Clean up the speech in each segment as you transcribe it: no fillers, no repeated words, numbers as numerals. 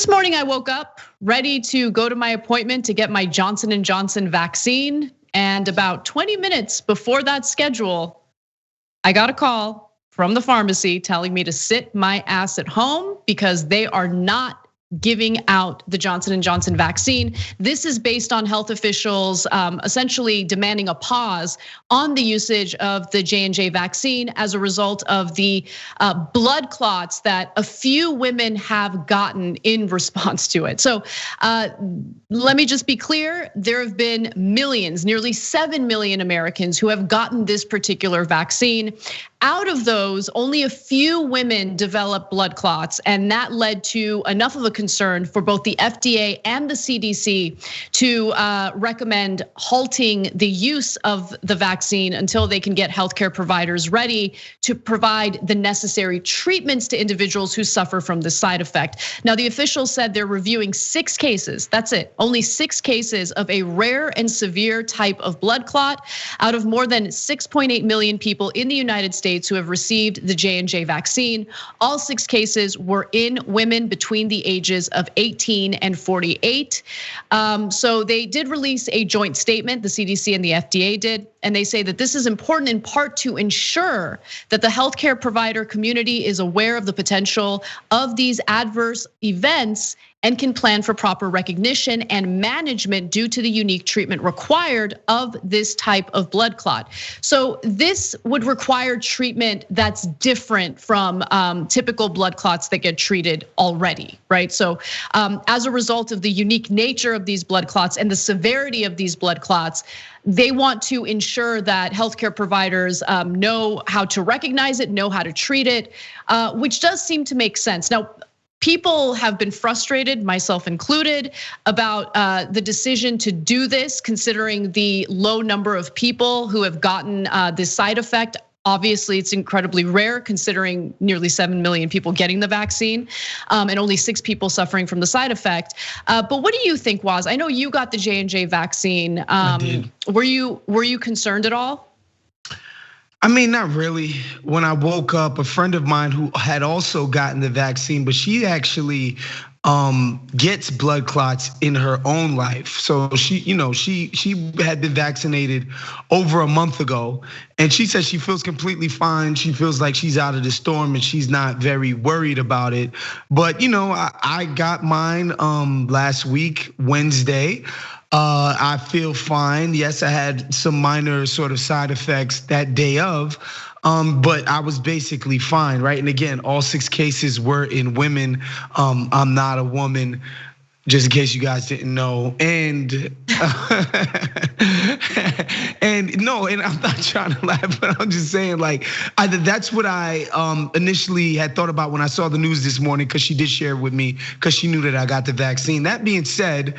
This morning I woke up ready to go to my appointment to get my Johnson & Johnson vaccine. And about 20 minutes before that schedule, I got a call from the pharmacy telling me to sit my ass at home because they are not giving out the Johnson & Johnson vaccine. This is based on health officials essentially demanding a pause on the usage of the J&J vaccine as a result of the blood clots that a few women have gotten in response to it. So let me just be clear, there have been millions, nearly 7 million Americans who have gotten this particular vaccine. Out of those, only a few women developed blood clots, and that led to enough of a concern for both the FDA and the CDC to recommend halting the use of the vaccine until they can get healthcare providers ready to provide the necessary treatments to individuals who suffer from this side effect. Now, the officials said they're reviewing 6 cases, that's it, only 6 cases of a rare and severe type of blood clot out of more than 6.8 million people in the United States who have received the J&J vaccine. All 6 cases were in women between the ages of 18 and 48. So they did release a joint statement, the CDC and the FDA did, and they say that this is important in part to ensure that the healthcare provider community is aware of the potential of these adverse events and can plan for proper recognition and management due to the unique treatment required of this type of blood clot. So this would require treatment that's different from typical blood clots that get treated already, right? So as a result of the unique nature of these blood clots and the severity of these blood clots, they want to ensure that healthcare providers know how to recognize it, know how to treat it, which does seem to make sense. Now, people have been frustrated, myself included, about the decision to do this, considering the low number of people who have gotten this side effect. Obviously, it's incredibly rare considering nearly 7 million people getting the vaccine and only 6 people suffering from the side effect. But what do you think, Woz? I know you got the J&J vaccine. I did. Were you concerned at all? I mean, not really. When I woke up, a friend of mine who had also gotten the vaccine, but she actually gets blood clots in her own life. So she had been vaccinated over a month ago, and she says she feels completely fine. She feels like she's out of the storm and she's not very worried about it. But I got mine last week, Wednesday. I feel fine. Yes, I had some minor sort of side effects that day of, but I was basically fine, right? And again, all 6 cases were in women. I'm not a woman, just in case you guys didn't know. And no, and I'm not trying to laugh, but I'm just saying, like, that's what I initially had thought about when I saw the news this morning, because she did share it with me, because she knew that I got the vaccine. That being said,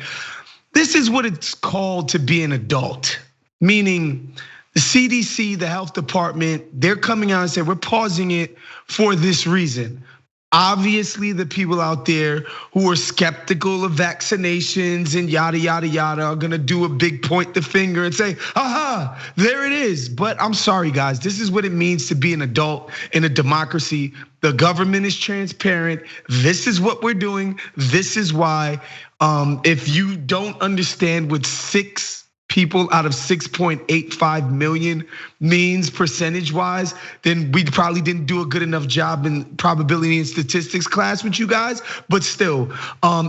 this is what it's called to be an adult, meaning the CDC, the health department, they're coming out and saying, we're pausing it for this reason. Obviously, the people out there who are skeptical of vaccinations and yada, yada, yada are gonna do a big point the finger and say, aha, there it is. But I'm sorry, guys, this is what it means to be an adult in a democracy. The government is transparent. This is what we're doing. This is why. If you don't understand what 6 people out of 6.85 million means percentage-wise, then we probably didn't do a good enough job in probability and statistics class with you guys. But still,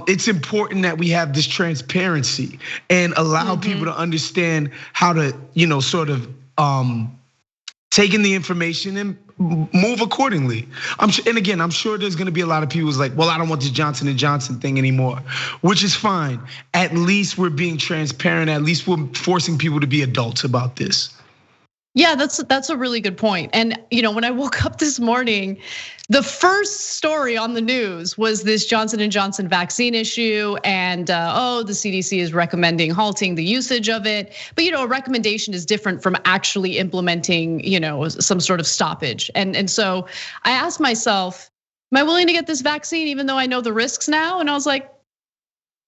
it's important that we have this transparency and allow people to understand how to, sort of take in the information and move accordingly. And again, I'm sure there's gonna be a lot of people who's like, well, I don't want this Johnson & Johnson thing anymore, which is fine. At least we're being transparent. At least we're forcing people to be adults about this. Yeah, that's a really good point. And when I woke up this morning, the first story on the news was this Johnson & Johnson vaccine issue, and the CDC is recommending halting the usage of it. But a recommendation is different from actually implementing, some sort of stoppage. And so I asked myself, am I willing to get this vaccine even though I know the risks now? And I was like,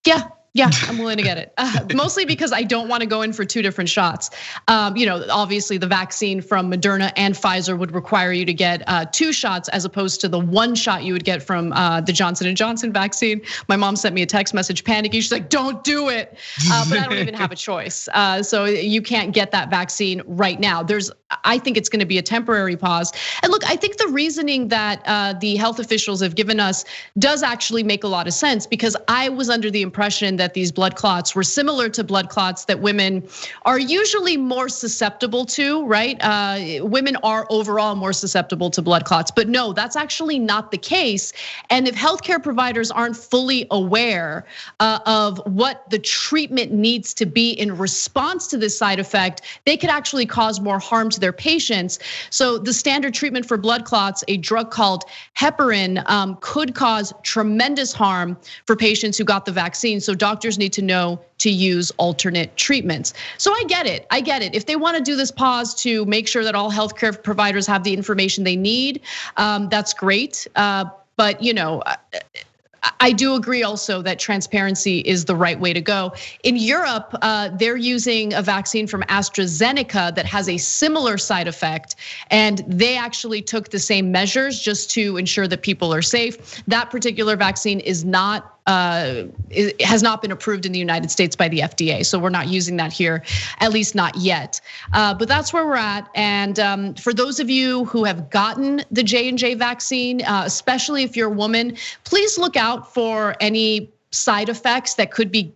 yeah, Yeah, I'm willing to get it. Mostly because I don't want to go in for 2 different shots. Obviously the vaccine from Moderna and Pfizer would require you to get 2 shots as opposed to the 1 shot you would get from the Johnson & Johnson vaccine. My mom sent me a text message panicking. She's like, don't do it. But I don't even have a choice. So you can't get that vaccine right now. I think it's gonna be a temporary pause. And look, I think the reasoning that the health officials have given us does actually make a lot of sense, because I was under the impression that these blood clots were similar to blood clots that women are usually more susceptible to, right? Women are overall more susceptible to blood clots, but no, that's actually not the case. And if healthcare providers aren't fully aware of what the treatment needs to be in response to this side effect, they could actually cause more harm to their patients. So the standard treatment for blood clots, a drug called heparin, could cause tremendous harm for patients who got the vaccine. So doctors need to know to use alternate treatments. So I get it. If they want to do this pause to make sure that all healthcare providers have the information they need, that's great. But I do agree also that transparency is the right way to go. In Europe, they're using a vaccine from AstraZeneca that has a similar side effect, and they actually took the same measures just to ensure that people are safe. That particular vaccine has not been approved in the United States by the FDA, so we're not using that here, at least not yet. But that's where we're at. And for those of you who have gotten the J&J vaccine, especially if you're a woman, please look out for any side effects that could be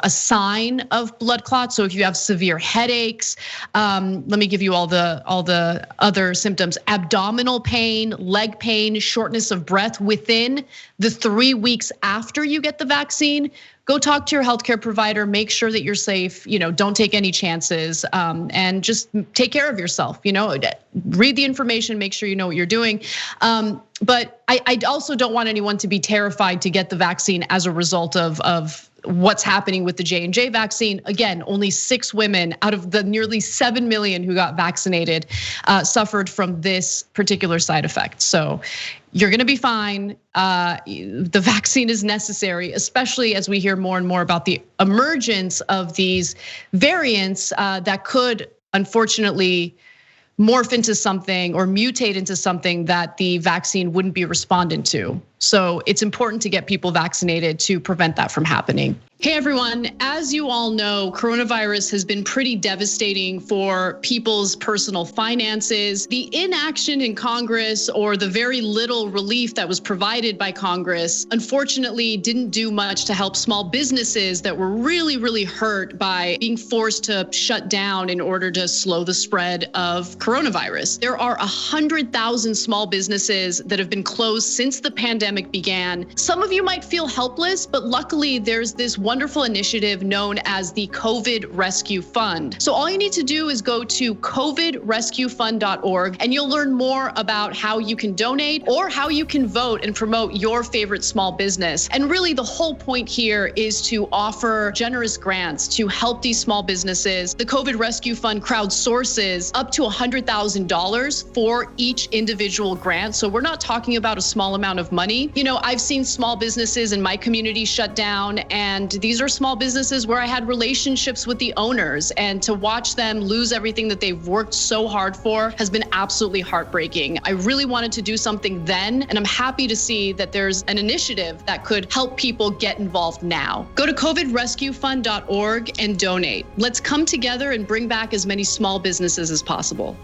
a sign of blood clots. So if you have severe headaches, let me give you all the other symptoms: abdominal pain, leg pain, shortness of breath within the 3 weeks after you get the vaccine. Go talk to your healthcare provider, make sure that you're safe, don't take any chances, and just take care of yourself, read the information, make sure you know what you're doing. But I also don't want anyone to be terrified to get the vaccine as a result of what's happening with the J&J vaccine. Again, only 6 women out of the nearly 7 million who got vaccinated suffered from this particular side effect. So you're gonna be fine. The vaccine is necessary, especially as we hear more and more about the emergence of these variants that could unfortunately morph into something or mutate into something that the vaccine wouldn't be respondent to. So it's important to get people vaccinated to prevent that from happening. Hey everyone, as you all know, coronavirus has been pretty devastating for people's personal finances. The inaction in Congress, or the very little relief that was provided by Congress, unfortunately didn't do much to help small businesses that were really, really hurt by being forced to shut down in order to slow the spread of coronavirus. There are 100,000 small businesses that have been closed since the pandemic began. Some of you might feel helpless, but luckily there's this wonderful initiative known as the COVID Rescue Fund. So all you need to do is go to covidrescuefund.org and you'll learn more about how you can donate or how you can vote and promote your favorite small business. And really the whole point here is to offer generous grants to help these small businesses. The COVID Rescue Fund crowdsources up to $100,000 for each individual grant. So we're not talking about a small amount of money. I've seen small businesses in my community shut down, and these are small businesses where I had relationships with the owners, and to watch them lose everything that they've worked so hard for has been absolutely heartbreaking. I really wanted to do something then, and I'm happy to see that there's an initiative that could help people get involved now. Go to covidrescuefund.org and donate. Let's come together and bring back as many small businesses as possible.